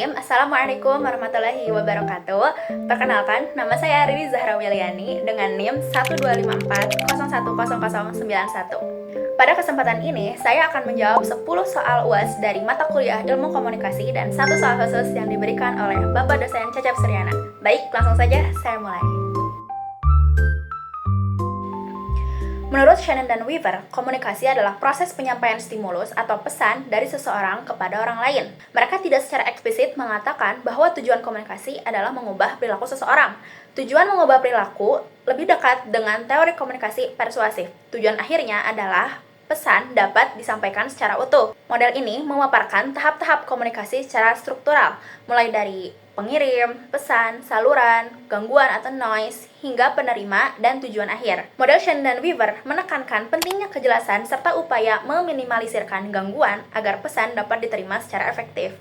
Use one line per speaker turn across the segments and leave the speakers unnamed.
Bismillahirrahmanirrahim. Assalamualaikum warahmatullahi wabarakatuh. Perkenalkan, nama saya Riri Zahra Wiliani dengan NIM 12540100091. Pada kesempatan ini, saya akan menjawab 10 soal UAS dari mata kuliah Ilmu Komunikasi dan satu soal khusus yang diberikan oleh Bapak dosen Cecep Suryana. Baik, langsung saja saya mulai. Menurut Shannon dan Weaver, komunikasi adalah proses penyampaian stimulus atau pesan dari seseorang kepada orang lain. Mereka tidak secara eksplisit mengatakan bahwa tujuan komunikasi adalah mengubah perilaku seseorang. Tujuan mengubah perilaku lebih dekat dengan teori komunikasi persuasif. Tujuan akhirnya adalah pesan dapat disampaikan secara utuh. Model ini memaparkan tahap-tahap komunikasi secara struktural, mulai dari pengirim, pesan, saluran, gangguan atau noise, hingga penerima dan tujuan akhir. Model Shannon dan Weaver menekankan pentingnya kejelasan serta upaya meminimalisirkan gangguan agar pesan dapat diterima secara efektif.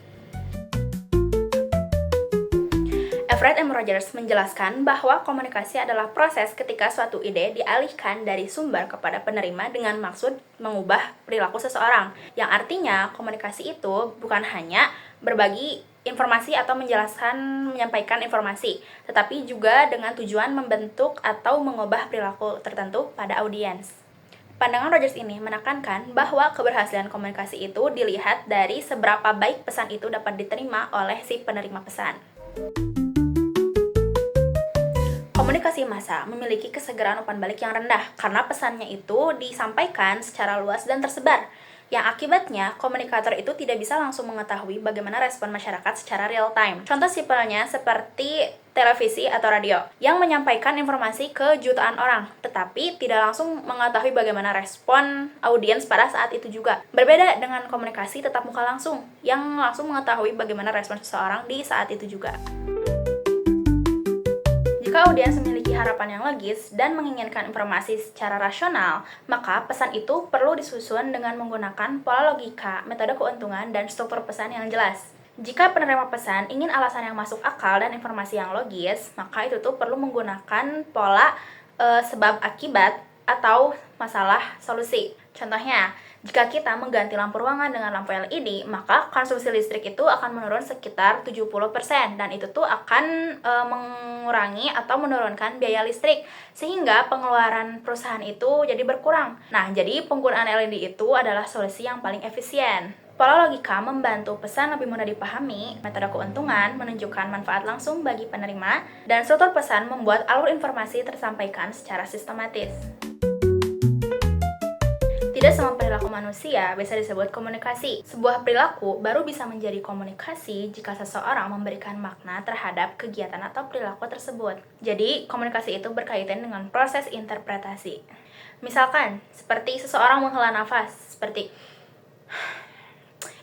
Everett M. Rogers menjelaskan bahwa komunikasi adalah proses ketika suatu ide dialihkan dari sumber kepada penerima dengan maksud mengubah perilaku seseorang, yang artinya komunikasi itu bukan hanya berbagi informasi atau menyampaikan informasi, tetapi juga dengan tujuan membentuk atau mengubah perilaku tertentu pada audiens. Pandangan Rogers ini menekankan bahwa keberhasilan komunikasi itu dilihat dari seberapa baik pesan itu dapat diterima oleh si penerima pesan. Komunikasi massa memiliki kesegaran umpan balik yang rendah karena pesannya itu disampaikan secara luas dan tersebar, yang akibatnya komunikator itu tidak bisa langsung mengetahui bagaimana respon masyarakat secara real time. Contoh simpelnya seperti televisi atau radio yang menyampaikan informasi ke jutaan orang, tetapi tidak langsung mengetahui bagaimana respon audiens pada saat itu juga. Berbeda dengan komunikasi tatap muka langsung, yang langsung mengetahui bagaimana respon seseorang di saat itu juga. Jika audiens memiliki harapan yang logis dan menginginkan informasi secara rasional, maka pesan itu perlu disusun dengan menggunakan pola logika, metode keuntungan, dan struktur pesan yang jelas. Jika penerima pesan ingin alasan yang masuk akal dan informasi yang logis, maka itu tuh perlu menggunakan pola sebab akibat atau masalah solusi. Contohnya, jika kita mengganti lampu ruangan dengan lampu LED, maka konsumsi listrik itu akan menurun sekitar 70% dan itu tuh akan mengurangi atau menurunkan biaya listrik sehingga pengeluaran perusahaan itu jadi berkurang. Nah, jadi penggunaan LED itu adalah solusi yang paling efisien. Pola logika membantu pesan lebih mudah dipahami, metode keuntungan menunjukkan manfaat langsung bagi penerima, dan struktur pesan membuat alur informasi tersampaikan secara sistematis. Tidak semua perilaku manusia bisa disebut komunikasi. Sebuah perilaku baru bisa menjadi komunikasi jika seseorang memberikan makna terhadap kegiatan atau perilaku tersebut. Jadi, komunikasi itu berkaitan dengan proses interpretasi. Misalkan, seperti seseorang menghela nafas, seperti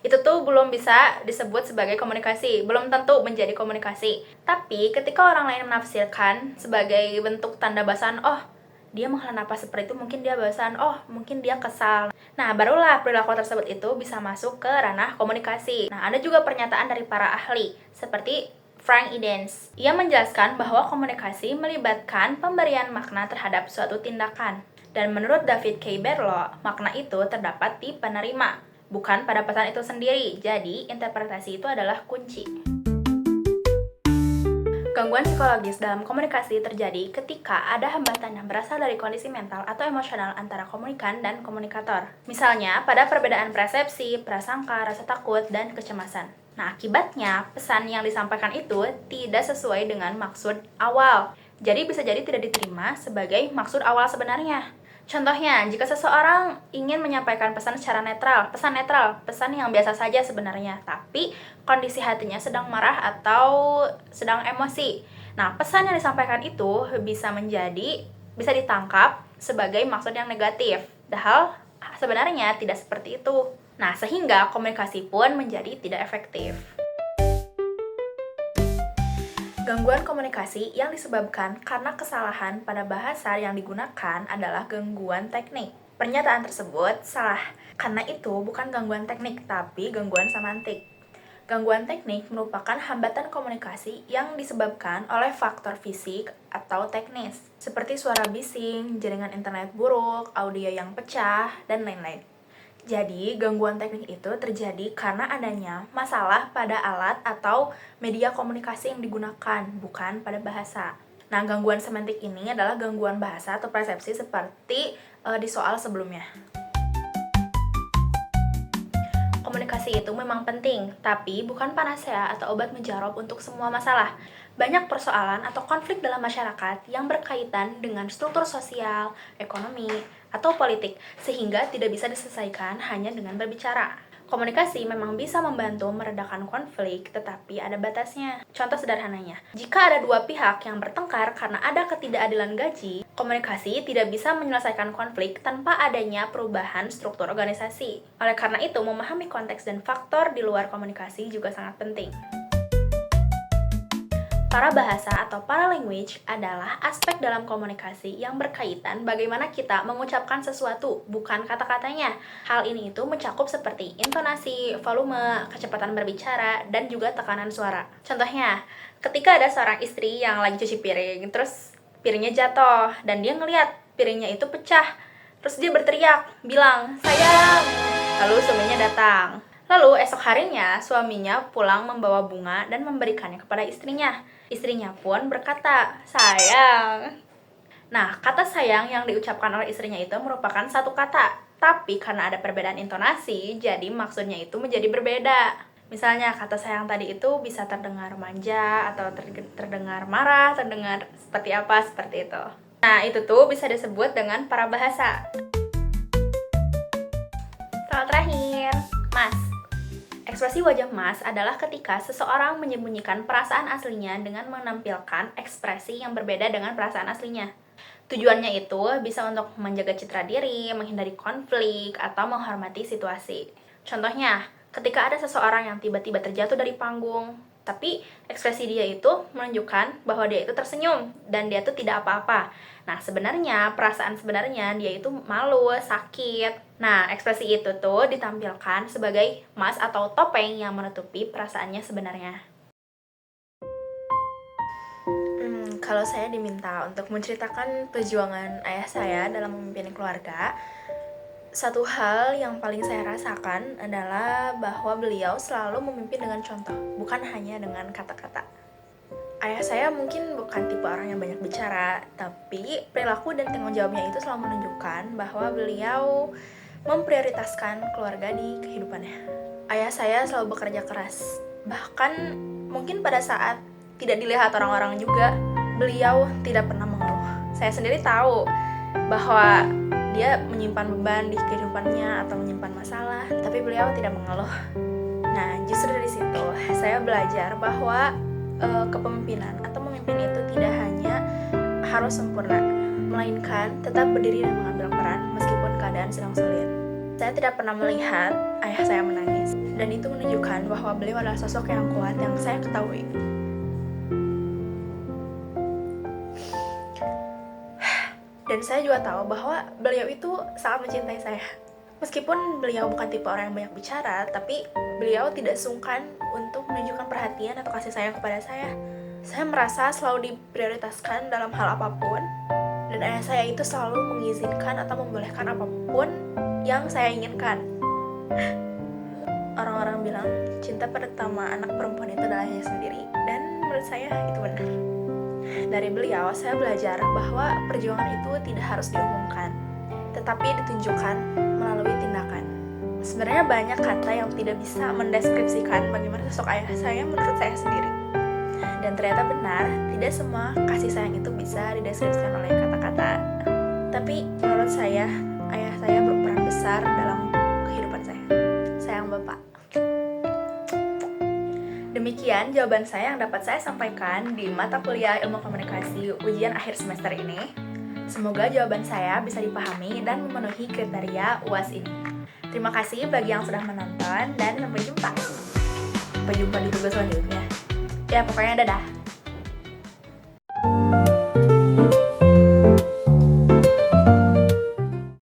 itu tuh belum bisa disebut sebagai komunikasi, belum tentu menjadi komunikasi. Tapi, ketika orang lain menafsirkan sebagai bentuk tanda bahasan, oh, dia menghela napas seperti itu, mungkin dia bosan, oh mungkin dia kesal. Nah, barulah perilaku tersebut itu bisa masuk ke ranah komunikasi. Nah, ada juga pernyataan dari para ahli, seperti Frank Edens. Ia menjelaskan bahwa komunikasi melibatkan pemberian makna terhadap suatu tindakan. Dan menurut David K. Berlo, makna itu terdapat di penerima, bukan pada pesan itu sendiri. Jadi, interpretasi itu adalah kunci. Gangguan psikologis dalam komunikasi terjadi ketika ada hambatan yang berasal dari kondisi mental atau emosional antara komunikan dan komunikator. Misalnya, pada perbedaan persepsi, prasangka, rasa takut, dan kecemasan. Nah, akibatnya, pesan yang disampaikan itu tidak sesuai dengan maksud awal. Jadi, bisa jadi tidak diterima sebagai maksud awal sebenarnya. Contohnya, jika seseorang ingin menyampaikan pesan secara netral, pesan yang biasa saja sebenarnya, tapi kondisi hatinya sedang marah atau sedang emosi. Nah, pesan yang disampaikan itu bisa ditangkap sebagai maksud yang negatif, padahal sebenarnya tidak seperti itu. Nah, sehingga komunikasi pun menjadi tidak efektif. Gangguan komunikasi yang disebabkan karena kesalahan pada bahasa yang digunakan adalah gangguan teknik. Pernyataan tersebut salah, karena itu bukan gangguan teknik, tapi gangguan semantik. Gangguan teknik merupakan hambatan komunikasi yang disebabkan oleh faktor fisik atau teknis, seperti suara bising, jaringan internet buruk, audio yang pecah, dan lain-lain. Jadi, gangguan teknik itu terjadi karena adanya masalah pada alat atau media komunikasi yang digunakan, bukan pada bahasa. Nah, gangguan semantik ini adalah gangguan bahasa atau persepsi seperti di soal sebelumnya. Komunikasi itu memang penting, tapi bukan panacea atau obat mujarab untuk semua masalah. Banyak persoalan atau konflik dalam masyarakat yang berkaitan dengan struktur sosial, ekonomi, atau politik, sehingga tidak bisa diselesaikan hanya dengan berbicara. Komunikasi memang bisa membantu meredakan konflik, tetapi ada batasnya. Contoh sederhananya, jika ada dua pihak yang bertengkar karena ada ketidakadilan gaji, komunikasi tidak bisa menyelesaikan konflik tanpa adanya perubahan struktur organisasi. Oleh karena itu, memahami konteks dan faktor di luar komunikasi juga sangat penting. Parabahasa atau paralanguage adalah aspek dalam komunikasi yang berkaitan bagaimana kita mengucapkan sesuatu, bukan kata-katanya. Hal ini itu mencakup seperti intonasi, volume, kecepatan berbicara, dan juga tekanan suara. Contohnya, ketika ada seorang istri yang lagi cuci piring, terus piringnya jatuh, dan dia ngeliat piringnya itu pecah. Terus dia berteriak, bilang, "Sayang!" Lalu suaminya datang. Lalu esok harinya, suaminya pulang membawa bunga dan memberikannya kepada istrinya. Istrinya pun berkata, "Sayang." Nah, kata sayang yang diucapkan oleh istrinya itu merupakan satu kata, tapi karena ada perbedaan intonasi, jadi maksudnya itu menjadi berbeda. Misalnya, kata sayang tadi itu bisa terdengar manja, atau terdengar marah, terdengar seperti itu. Nah, itu tuh bisa disebut dengan parabahasa. Soal terakhir, Mas. Ekspresi wajah emas adalah ketika seseorang menyembunyikan perasaan aslinya dengan menampilkan ekspresi yang berbeda dengan perasaan aslinya. Tujuannya itu bisa untuk menjaga citra diri, menghindari konflik, atau menghormati situasi. Contohnya, ketika ada seseorang yang tiba-tiba terjatuh dari panggung, tapi ekspresi dia itu menunjukkan bahwa dia itu tersenyum dan dia itu tidak apa-apa. Nah, sebenarnya perasaan sebenarnya dia itu malu, sakit. Nah, ekspresi itu tuh ditampilkan sebagai mask atau topeng yang menutupi perasaannya sebenarnya. Kalau saya diminta untuk menceritakan perjuangan ayah saya dalam memimpin keluarga, satu hal yang paling saya rasakan adalah bahwa beliau selalu memimpin dengan contoh, bukan hanya dengan kata-kata. Ayah saya mungkin bukan tipe orang yang banyak bicara, tapi perilaku dan tanggung jawabnya itu selalu menunjukkan bahwa beliau memprioritaskan keluarga di kehidupannya. Ayah saya selalu bekerja keras, bahkan mungkin pada saat tidak dilihat orang-orang juga, beliau tidak pernah mengeluh. Saya sendiri tahu bahwa dia menyimpan beban di kehidupannya atau menyimpan masalah, tapi beliau tidak mengeluh. Nah, justru dari situ saya belajar bahwa kepemimpinan atau memimpin itu tidak hanya harus sempurna, melainkan tetap berdiri dan mengambil peran meskipun keadaan sedang sulit. Saya tidak pernah melihat ayah saya menangis, dan itu menunjukkan bahwa beliau adalah sosok yang kuat yang saya ketahui. Dan saya juga tahu bahwa beliau itu sangat mencintai saya. Meskipun beliau bukan tipe orang yang banyak bicara, tapi beliau tidak sungkan untuk menunjukkan perhatian atau kasih sayang kepada saya. Saya merasa selalu diprioritaskan dalam hal apapun, dan ayah saya itu selalu mengizinkan atau membolehkan apapun yang saya inginkan. Orang-orang bilang cinta pertama anak perempuan itu adalah ayahnya sendiri, dan menurut saya itu benar. Dari beliau, saya belajar bahwa perjuangan itu tidak harus diumumkan, tetapi ditunjukkan melalui tindakan. Sebenarnya banyak kata yang tidak bisa mendeskripsikan bagaimana sosok ayah saya menurut saya sendiri. Dan ternyata benar, tidak semua kasih sayang itu bisa dideskripsikan oleh kata-kata. Tapi menurut saya, ayah saya berperan besar dalam kehidupan saya. Sayang Bapak. Demikian jawaban saya yang dapat saya sampaikan di mata kuliah Ilmu Komunikasi ujian akhir semester ini. Semoga jawaban saya bisa dipahami dan memenuhi kriteria UAS ini. Terima kasih bagi yang sudah menonton dan sampai jumpa. Sampai jumpa di tugas selanjutnya. Ya, pokoknya dadah.